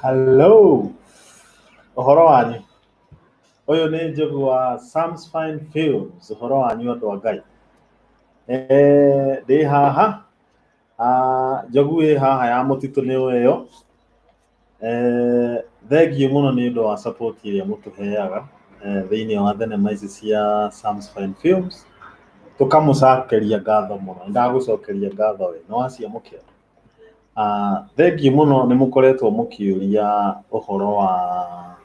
Hello. Ũhoro wanyu? Ũyũ nĩ Njogu wa Sam's Fine Films. Ũhoro wanyu andũ a Ngai. Ndĩ haha. Njogu ĩ haha ya mũtitũ nĩ ũyũ. Thengiũ mũno nĩ ũndũ wa support ĩrĩa mũtũheaga thĩinĩ wa thenema ici cia Sam's Fine Films. Tũkamũcokeria ngatho mũno. Ndagũcokeria ngatho we. Nĩ waciamũkĩra. Thengiũ mũno nĩ mũkoretwo mũkĩũria ũhoro wa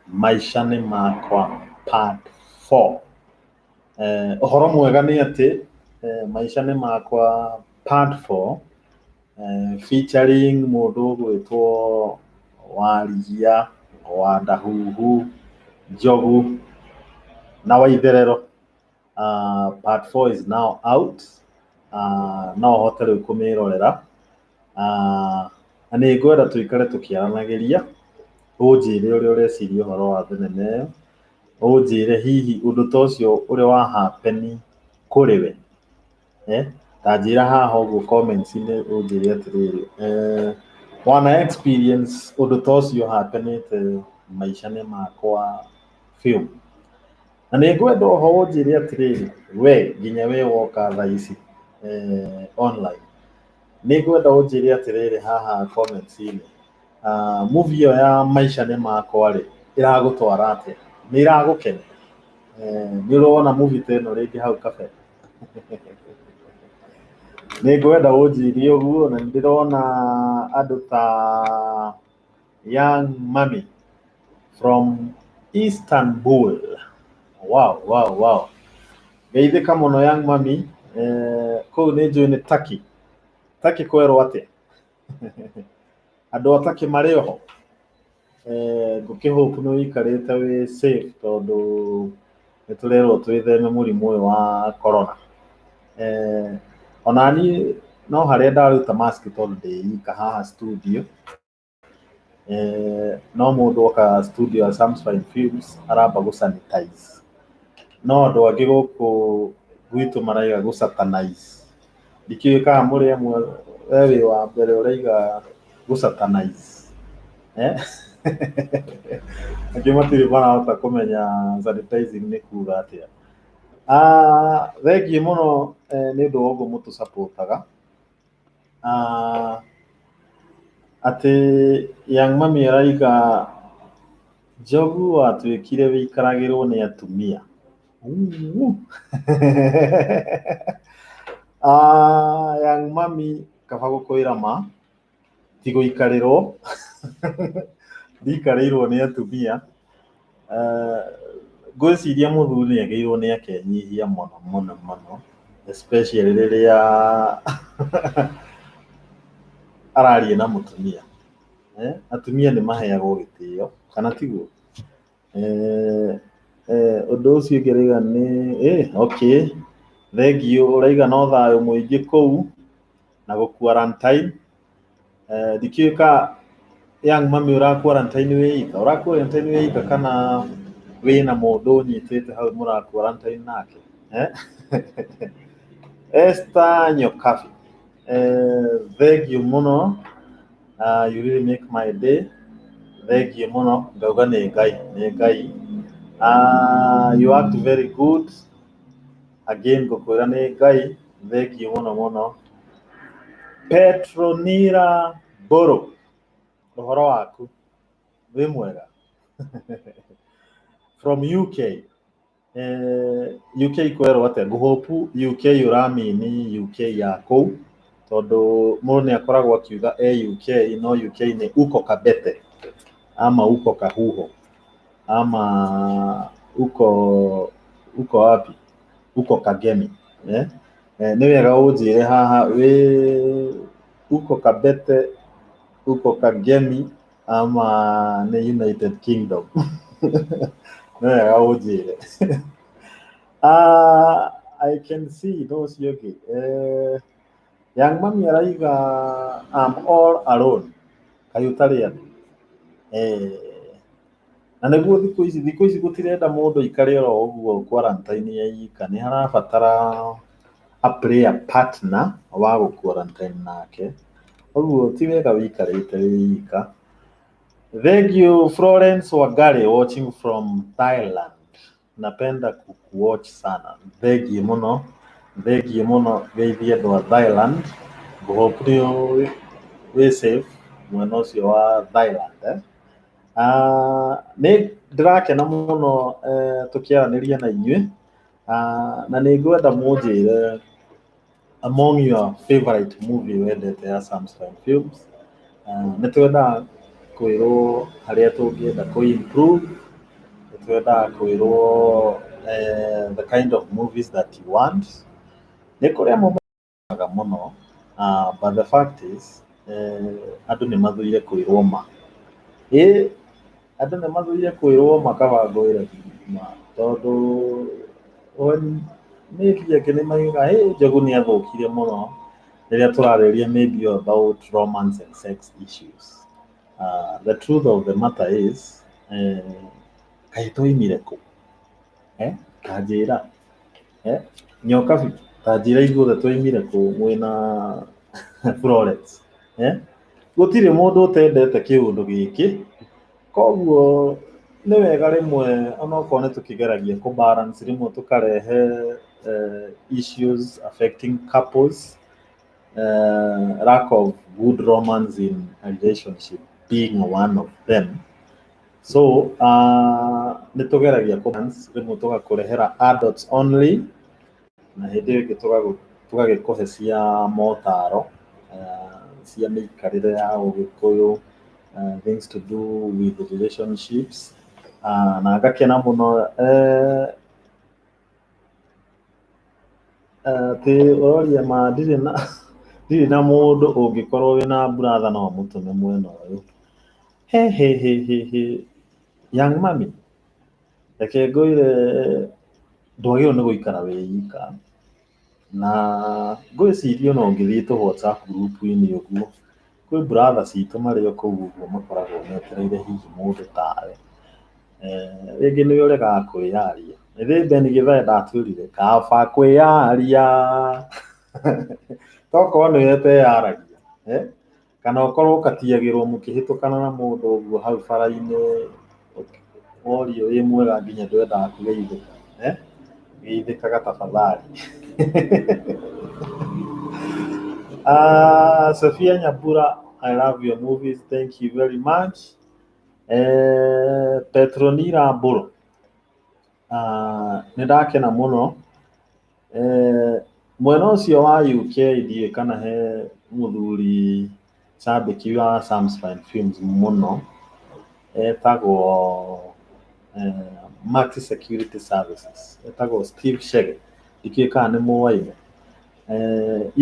Maishani Makwa Part 4. Ũhoro mwega nĩ atĩ Maishani Makwa Part 4 featuring mũndũ ũgwĩtwo Warigia, Wandahuhu, Njogu na Waitherero. Part 4 is now out. No ũhote rĩu kũmĩrorera. Na nĩ ngwenda tũikare tũkĩaranagĩria. Ũnjĩre ũrĩa ũreciria ũhoro wa thenema ĩyo. Ũnjĩre hihi ũndũ ta ũcio ũrĩa wa happen kũrĩ we. Ta njĩra haha ũguo comments-inĩ ũnjĩre atĩrĩrĩ. Wana experience ũndũ ta ũcio happenĩte Maishani Makwa film. Na nĩ ngwenda oho ũnjĩre atĩrĩrĩ, we nginya we woka thaa ici online. Nĩ ngwenda ũnjĩre atĩrĩrĩ haha comments-inĩ. Movie ĩyo ya Maishani Makwa rĩ ĩragũtwara atĩa? Nĩ ĩragũkenia? Nĩ ũrona movie ta ĩno rĩngĩ hau kabere? Nĩ ngwenda ũnjĩre ũguo, na nĩndĩrona andũ ta Young Mummy from Istanbul. Wow. Geithĩka mũno Young Mummy. Kũu nĩ njũĩ nĩ Turkey. Turkey kwerwo atĩa? Andũ a Turkey marĩ oho. Ngũkĩhope nĩ ũikarĩte wĩ safe tondũ nĩ tũrerwo twĩtheme mũrimũ ũyũ wa corona. Ona niĩ no harĩa ndaruta mask tondũ ndĩika haha studio. No mũndũ oka studio ya Sam's Fine Films aramba gũ-sanitize. No andũ angĩ gũkũ gwitũ maraiga gũ-satanize. Ndikĩũĩ kana mũrĩ amwe we wĩ wa mbere ũraiga gũ-satanize. Angĩ matirĩ marahota kũmenya sanitizing nĩ kuuga atĩa. Thengiũ mũno nĩ ũndũ wa ũguo mũtũ-support-aga. Atĩ Young Mummy araiga Njogu watuĩkire wĩikaragĩrwo nĩ atumia. Young Mummy kaba gũkwĩra ma ti gũikarĩrwo. Ndikarĩirwo nĩ atumia. Ngwĩciria mũthuri nĩagĩrĩirwo nĩ akenyihia mũno especially rĩrĩa araria na mũtumia. Atumia nĩ maheagwo gĩtĩo kana tiguo? Ũndũ ũcio ũngĩ raiga nĩ okay. Thengiũ ũraiga no thayũ mũingĩ kũu na gũ-quarantine. Ndikĩũĩ ka Young Mummy ũra-quarantine wĩ ika? Ũra-quarantine wĩ ika kana wĩna mũndũ ũnyitĩte hau mũra-quarantine nake? Esther Nyokabi. Thengiũ mũno. You really make my day. Thengiũ mũno. Ngauga nĩ Ngai. You act very good. Again ngũkwĩra nĩ Ngai. Thengiũ mũno. Petronira Mbũrũ. Ũhoro waku? Wĩ mwega? From UK. UK kwerwo atĩa? Ngũhope UK ũramini UK ya kũu. Tondũ mũndũ nĩ akoragwo akiuga UK no UK nĩ uko kabete ama uko kahuho ama uko wapi? Uko Kagemi. Nĩ wega ũnjĩre haha wĩ uko kabete, uko Kagemi ama nĩ United Kingdom. Nĩ wega ũnjĩre. I can see no ũcio ũngĩ. Young Mummy araiga I'm all alone. Kaĩ ũtarĩ andũ? Na nĩguo thikũ ici gũtirenda mũndũ aikare oro ũguo quarantine ya ika. Nĩ harabatara a player partner wa gũ-quarantine nake. Ũguo ti wega wĩikarĩte wĩ ika. Thank you Florence Wagare watching from Thailand. Napenda kukuwatch sana. Thank you muno geithie andũ a Thailand. Hope wĩ safe mwena ũcio wa Thailand. Nĩ ndĩrakena mũno tũkĩaranĩria na inyuĩ, na nĩ ngwenda mũnjĩre among your favorite movie wendete ya Samsung Films. Nĩ twendaga kwĩrwo harĩa tũngĩenda improve, nĩ twendaga kwĩrwo the kind of movies that you want. Nĩ kũrĩa mũmaga mũno, but the fact is andũ nĩ mathuire kwĩrwo ma. Andũ nĩ mathuire kwĩrwo makabangũĩra ma, tondũ maybe angĩ nĩ maugaga Njogu nĩ athũkire mũno rĩrĩa tũrarĩrĩria maybe about romance and sex issues. The truth of the matter is kaĩ twoimire kũ? Ta njĩra nyoka biũ, ta njĩra ithuothe twoimire kũ mwĩna Florence? Gũtirĩ mũndũ ũtendete kĩũndũ gĩkĩ, koguo nĩ wega rĩmwe onokorwo nĩ tũkĩgeragia balance, rĩmwe tũkarehe issues affecting couples, lack of good romance in a relationship being one of them. So nĩ tũgeragia balance, rĩmwe tũgakũrehera adults only, na hĩndĩ ĩngĩ tũgagĩkũhe cia motaro cia mĩikarĩre ya Ũgĩkũyũ, things to do with relationships. Na ngakena mũno atĩ ũroria ma ndirĩ na mũndũ ũngĩkorwo wĩna brother no mũtũme mwena ũyũ. Young mami, reke ngwĩre ndwagĩrĩirwo nĩ gũikara wĩ ika, na ngwĩciria ona ũngĩthiĩ WhatsApp group-inĩ ũguo, kwĩ brother citũ marĩ o kũu ũguo makoragwo metereire hihi mũndũ tawe. Rĩngĩ nĩwe ũregaga kwĩyaria. Ĩthĩ Ben Githae ndatwĩrire kaba kwĩyaria. Tokorwo nĩwe eteyaragia, kana ũkorwo ũkatiagĩrwo mũkĩhĩtũkana na mũndũ ũguo hau bara-inĩ, worio wĩ mwega nginya ndwendaga kũgeithĩka. Geithĩkaga tafadhali. Sophia Nyambura, I love your movies, thank you very much. Petronira Mburu, nĩ ndakena mũno. Mwena ũcio wa UK ndiũĩ kana he mũthuri shabiki wa Samsung Films mũno etagwo Maxi Security Services, etagwo Steve Shege, ndiũĩ kana nĩ mũwaine.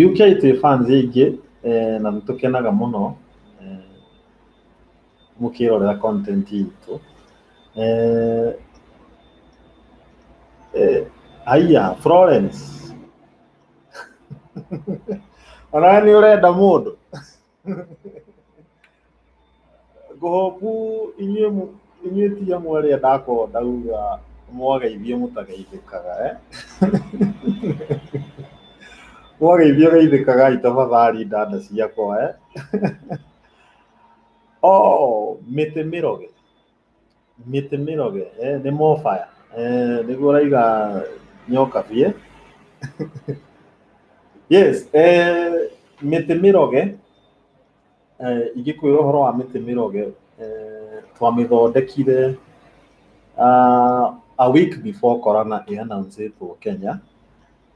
UK twĩ fans aingĩ na nĩ tũkenaga mũno mũkĩrorera content itũ. Aya Florence, ona nĩ ũrenda mũndũ ngũhopu inyuĩ ti amwe arĩa ndakorwo ndauga mwageithio mũtageithĩkaga. Mwageithio geithĩkagai tafadhali dada ciakwa. Mĩtĩ mĩroge nĩ mofaya nĩguo ũraiga nyoka biĩ. Yes, mĩtĩ mĩroge, ingĩkwĩra ũhoro wa mĩtĩ mĩroge, twamĩthondekire a week before corona ĩ-announce-ĩtwo Kenya,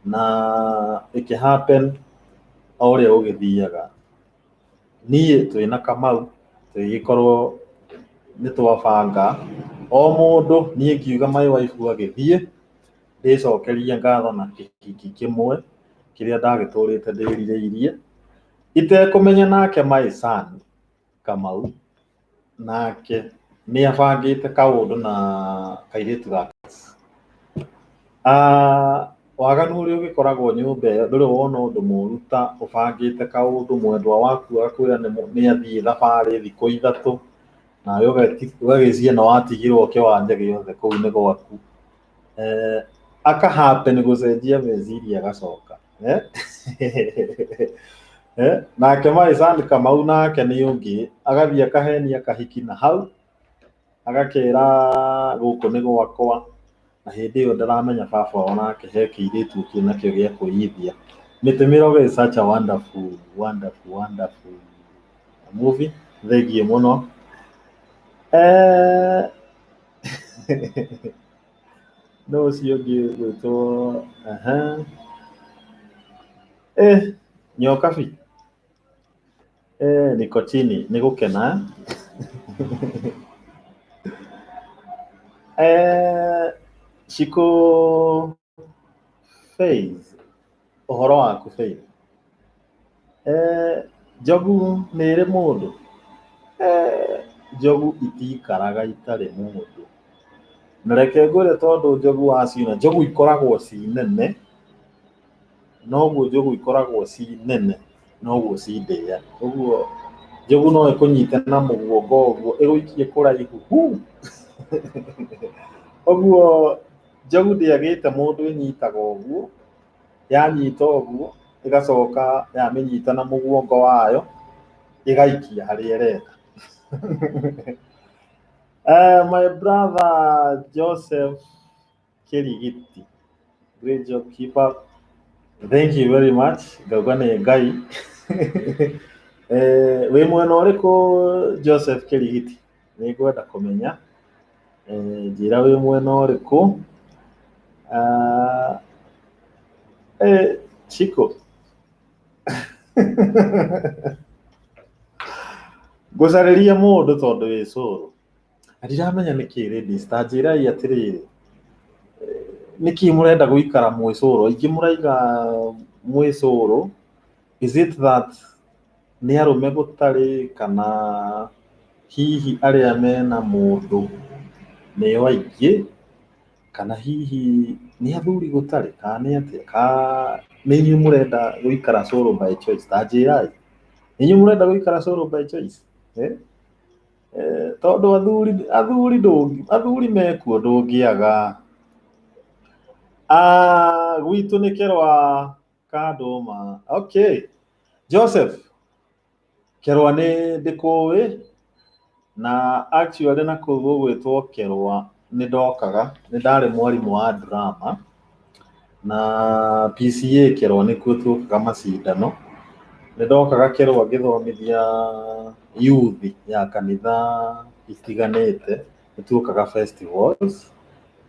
na ĩkĩ-happen o ũrĩa gũgĩthiaga. Niĩ twĩna Kamau tũgĩkorwo nĩ twabanga o mũndũ, niĩ ngiuga my wife agĩthiĩ ndĩcokerie ngatho na kĩhiki kĩmwe kĩrĩa ndagĩtũrĩte ndĩrirĩirie, itekũmenya nake my son Kamau nake nĩ abangĩte kaũndũ na kairĩtu gake. Waganu ũrĩa ũgĩkoragwo nyũmba ĩyo, ndũrĩ wona ũndũ mũru ta ũbangĩte kaũndũ mwendwa waku agakwĩra nĩ athiĩ thabarĩ thikũ ithatũ, nawe ũgagĩciria nĩ watigirwo kĩwanja gĩothe kũu nĩ gwaku. Aka happen gũcenjia meciria agacoka. nake Maisani Kamau nake nĩ ũngĩ agathiĩ akahenia kahiki na hau agakera gũkũ nĩ gwakwa, na hĩndĩ ĩyo ndaramenya baba wao nake he kĩirĩtu kĩnakĩo gĩa kwĩithia. Mĩtĩ Mĩrogo is such a wonderful movie. Thengiĩ mũno. No ũcio ũngĩ gwĩtwo Nyokabi Nikotini nĩ gũkena. Shiko Faith, ũhoro waku Faith? Njogu nĩ ĩrĩ mũndũ? Njogu itikaraga itarĩ mũndũ. Na reke ngwĩre tondũ njogu waciona, njogu ikoragwo ci nene, noguo njogu ikoragwo ci nene noguo ci ndĩe. Ũguo njogu no ĩkũnyite na mũguongo ũguo ĩgũikie kũraihu. Ũguo njogu ndĩagĩte mũndũ ĩnyitaga ũguo, yanyita ũguo ĩgacoka yamĩnyita na mũguongo wayo ĩgaikia harĩa ĩrenda. My brother Joseph Kirigiti, great job, keep up. Thank you very much. Ngauga nĩ Ngai. Wĩ mwena ũrĩkũ Joseph Kirigiti? Nĩ ngwenda kũmenya. Njĩra wĩ mwena ũrĩkũ? Chiko. Ngũcarĩria mũndũ tondũ wĩ cũrũ. Ndiramenya nĩkĩ ladies, ta njĩrai atĩrĩrĩ, nĩkĩ mũrenda gũikara mwĩ cũrũ? Aingĩ mũraiga mwĩ cũrũ. Is it that nĩ arũme gũtarĩ, kana hihi arĩa mena mũndũ nĩo aingĩ, kana hihi nĩ athuri gũtarĩ, kana nĩ atĩa? Nĩ inyuĩ mũrenda gũikara cũrũ by choice? Ta njĩrai, nĩ inyuĩ mũrenda gũikara cũrũ by choice? Tondũ athuri mekuo ndũngĩaga. Gwitũ nĩ Kĩrwa Kandũma. Okay, Joseph, Kĩrwa nĩ ndĩkũĩ, na actually na kũu gũgwĩtwo Kĩrwa nĩ ndokaga, nĩ ndarĩ mwarimũ wa drama, na PCA Kĩrwa nĩkuo tuokaga macindano. Nĩ ndokaga Kĩrwa ngĩthomithia youth ya kanitha itiganĩte, nĩ tuokaga festivals,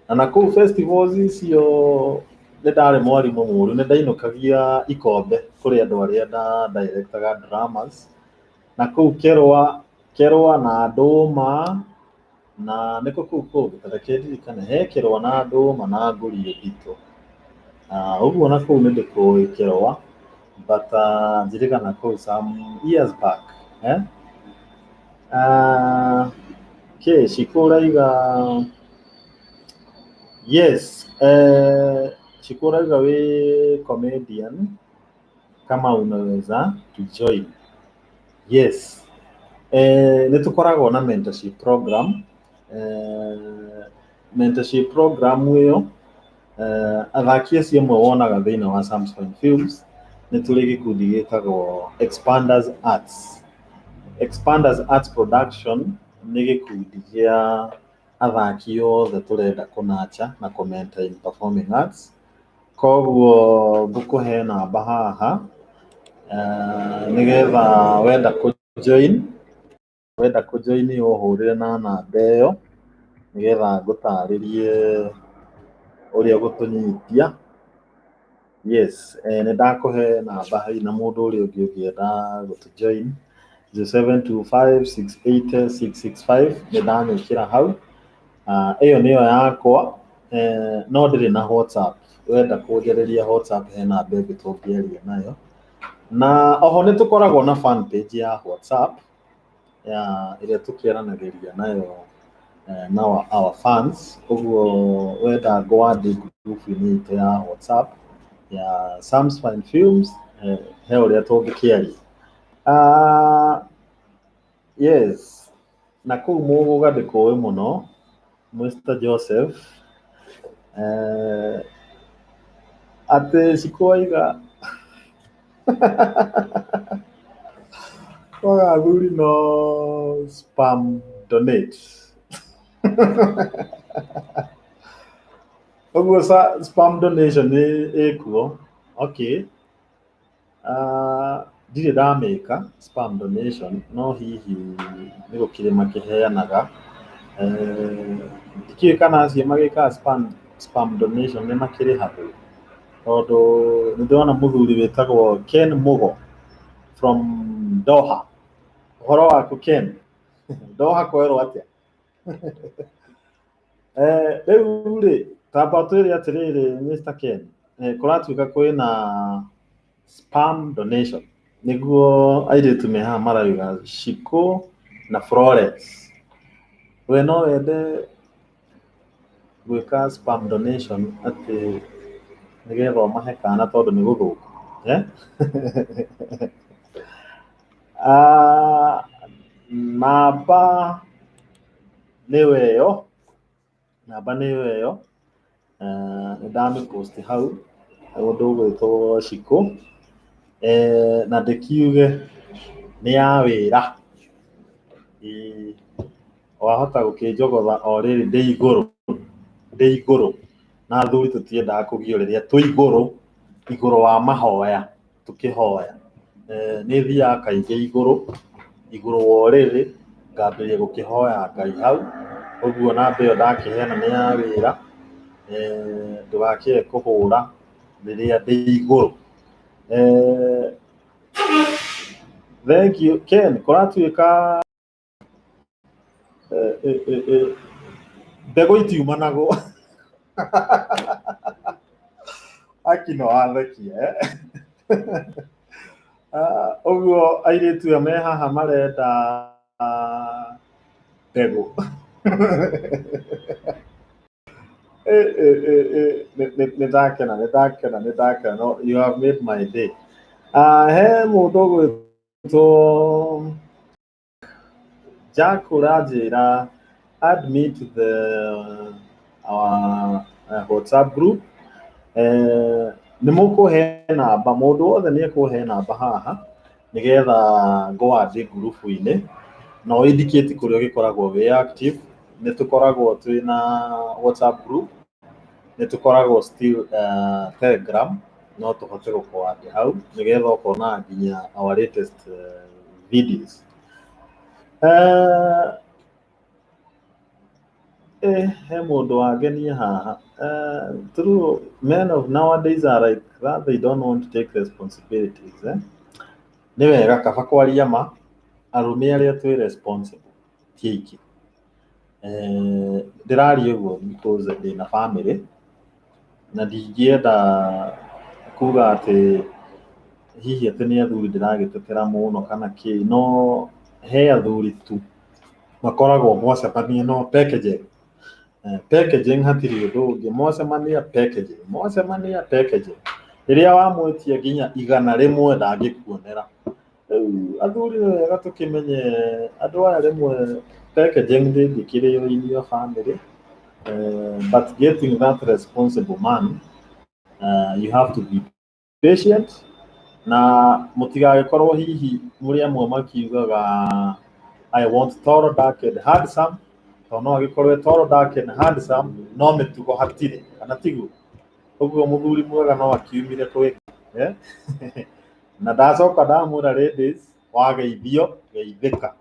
na kũu festivals icio nĩ ndarĩ mwarimũ mũũru, nĩ ndainũkagia ikombe kũrĩ andũ arĩa directaga dramas, na kũu Kĩrwa na Ndũma, na nĩkũ kũu kũngĩ reke ndirikane, he Kĩrwa na Ndũma na Ngũriũ Nditũ. Ũguo na kũu nĩ ndĩkũĩ Kĩrwa, but ndirikana kũu some years back. Shikũraiga, yes, Shikũraiga wĩ comedian kama unaweza to join. Yes, nĩ tũkoragwo na mentorship program. Mentorship program ĩyo athaki acio amwe wonaga thĩinĩ wa Samsung Films, nĩ tũrĩ gĩkundi gĩtagwo Expanders Arts. Expanders Arts Production nĩ gĩkundi gĩa athaki othe tũrenda kũnacha na kũ-maintain performing arts. Koguo ngũkũhe namba haha, nĩgetha wenda kũjoin ũhũrĩre na namba ĩyo, nĩgetha ngũtarĩrie ũrĩa gũtũnyitia. Yes, nĩ ndakũhe namba hau, na mũndũ ũrĩa ũngĩ ũngĩenda gũtũjoin 0725680665 nĩ ndamĩkĩra hau. Ĩyo nĩyo yakwa, no ndĩrĩ na WhatsApp. Wenda kũnjarĩria WhatsApp he namba ĩngĩ tũngĩaria nayo. Na oho nĩ tũkoragwo na fan page ya WhatsApp ĩrĩa tũkĩaranagĩria nayo na our fans. Ũguo wenda ngũadd group-inĩ itũ ya WhatsApp ya Samsung Films, he ũrĩa tũngĩkĩaria. Yes, na kũu Mũgũga ndĩkũĩ mũno Mr. Joseph. Atĩ Shikũraiga Wagathuri no spam donate. Oguo spam donation ikuo. Okay. Ndirĩ ndamĩka spam donation no hihi nĩ gũkĩrĩ makĩheanaga. Ndikiũĩ kana acio magĩkaga spam donation nĩ makĩrĩhagwo, tondũ nĩ ndĩrona mũthuri wĩtagwo Ken Mugo from Doha. Ũhoro waku Ken? Doha kwerwo atĩa? Rĩu rĩ tamba twĩre atĩrĩrĩ Mr. Ken, kũratuĩka kwĩna spam donation nĩguo airĩtu me haha marauga Shiko na Florence. We no wende gwĩka spam donation atĩ nĩgetha ũmahe kana tondũ nĩ gũthũku? Namba nĩyo ĩyo, nĩ ndamĩpost hau mũndũ ũgwĩtwo Shiko, na ndĩkiuge nĩ ya wĩra. Wahota gũkĩnjogotha o rĩrĩ ndĩ igũrũ, na athuri tũtiendaga kũgiũrĩria, twĩ igũrũ wa mahoya tũkĩhoya. Nĩ thiaga kaingĩ igũrũ wa ũrĩrĩ ngambĩrĩria gũkĩhoya Ngai hau. Ũguo namba ĩyo ndakĩheana nĩ ya wĩra, ndũgakĩae kũhũra rĩrĩa ndĩ igũrũ. Thank you Ken. Kũratuĩka mbegũ itiumanagwo. Akino wathekia. Ũguo airĩtu aya me haha marenda mbegũ. Nĩ ndakena. No, you have made my day. He mũndũ ũgwĩtwo Jack ũranjĩra add me to our WhatsApp group. Nĩ mũkũhe namba, mũndũ wothe nĩ ekũhe namba haha nĩgetha ngũ-add group-inĩ, no indicate kũrĩa ũgĩkoragwo wĩ active. Nĩ tũkoragwo twĩna WhatsApp group, nĩ tũkoragwo still Telegram, no tũhote gũkũ-add hau nĩgetha ũkona nginya our latest videos. He mũndũ wangenia haha. True men of nowadays are like that, they don't want to take responsibilities. Nĩ wega kaba kwaria ma, arũme arĩa twĩ responsible ti aingĩ. Ndĩraria ũguo because ndĩna family na ndingĩenda kuga atĩ hihi atĩ nĩ athuri ndĩragĩtetera mũno kana kĩ, no he athuri tu makoragwo mwacemania no packaging hatirĩ ũndũ ũngĩ, mwacemania packaging. Rĩrĩa wamwĩtia nginya 100 ndangĩkuonera. Rĩu athuri nĩ wega tũkĩmenye andũ aya rĩmwe packaging ndĩngĩkĩrĩo in your family, but getting that responsible man, you have to be patient. Na mũtigagĩkorwo hihi mũrĩ amwe makiugaga I want tall, dark and handsome, tondũ no agĩkorwo tall, dark and handsome no mĩtugo hatirĩ, kana tiguo? Ũguo mũthuri mwega no akiumire kwĩ na ndacoka ndamwĩra ladies, wageithio geithĩka,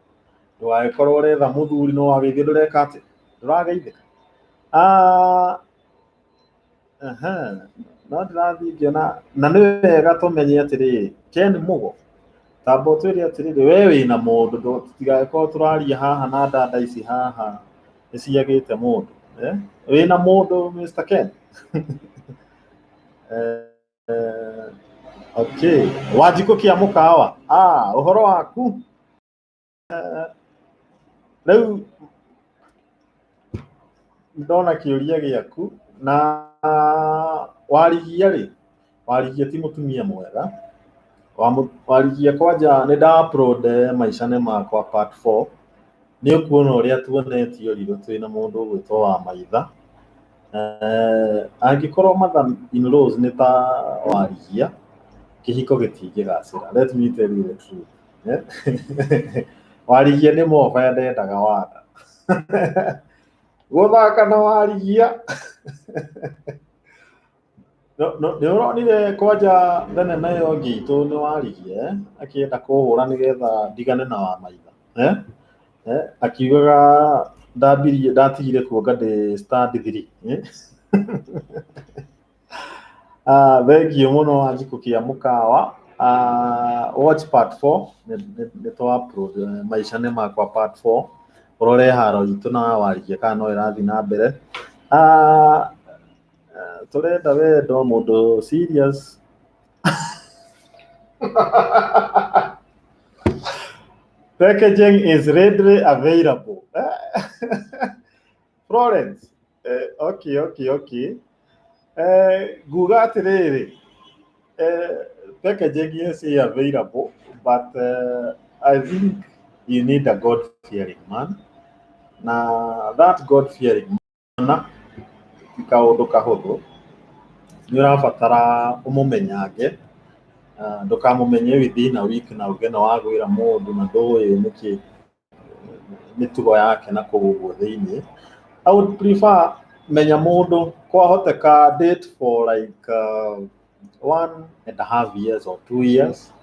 ndũgagĩkorwo ũretha mũthuri no wageithio ndũreka atĩ ndũrageithĩka. No ndĩrathiĩ ngĩona, na nĩ wega tũmenye atĩrĩrĩ, Ken Mugo, tamba ũtwĩre atĩrĩrĩ, we wĩna mũndũ, tũtigagĩkorwo tũraria haha na ndanda ici haha nĩ ciagĩte mũndũ. Wĩna mũndũ Mr. Ken? Okay, Wanjikũ kĩa mũkawa. Ũhoro waku? Rĩu ndona kĩũria gĩaku na warigia ti mũtumia mwega. Warigia kwanja nĩ nda-upload Maishane Makwa part 4. Nĩ ũkuona ũrĩa tuonetio rirũ twĩna mũndũ ũgwĩtwo Wamaitha. Angĩkorwo mother in laws nĩ ta warigia, kĩhiko gĩtingĩgacĩra. Let me tell you the truth. Warigia nĩ moba ndendaga wanda gũthaka na Warigia nĩ ũronire kwanja thenema ĩyo ĩngĩ itũ nĩ Warigia akĩenda kũhũra nĩgetha ndigane na Wamaitha akiugaga ndatigire kuonga ndĩ stand 3 thengiũ mũno Wanjikũ kĩa mũkawa. Watch part 4 nĩ twa upload Maica nĩ Makwa part 4 ũrore haro itũ na Warigia kana no ĩrathiĩ na mbere. Tũrenda wendo mũndũ serious packaging is readily available. Florence, okay. Nguga atĩrĩrĩ, packaging is available, but I think you need a God-fearing man. Na that God-fearing man ti kaũndũ kahũthũ, nĩ ũrabatara ũmũmenyange, ndũkamũmenye within a week na uge nĩ wagwĩra mũndũ na ndũĩ nĩkĩ mĩtugo yake na kũu ũguo thĩinĩ. I would prefer menya mũndũ kwahoteka date for like 1.5 years or 2 years.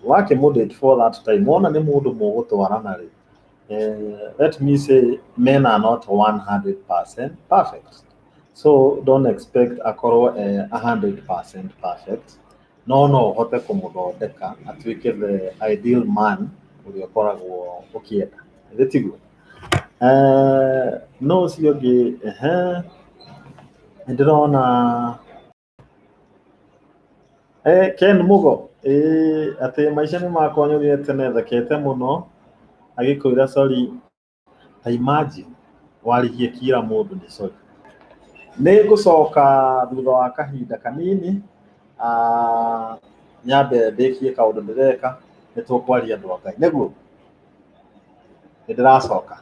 Wake date for that time wona nĩ mũndũ mũgũtwarana rĩ, let me say men are not 100% perfect, so don't expect akorwo 100% perfect. No ũhote kũmũthondeka atuĩke the ideal man ũrĩa ũkoragwo ũkĩenda, tiguo? No ũcio ũngĩ nĩndĩrona Ken Mugo atĩ Maica nĩ Makwa nyonire tene thekete mũno agĩkwĩra sorry. Imagine Warigia kira mũndũ nĩ sorry. Nĩ ngũcoka thutha wa kahinda kanini nyambe ndĩkie kaũndũ ndĩreka, nĩ tũkwaria andũ a Ngai, nĩguo nĩ ndĩracoka.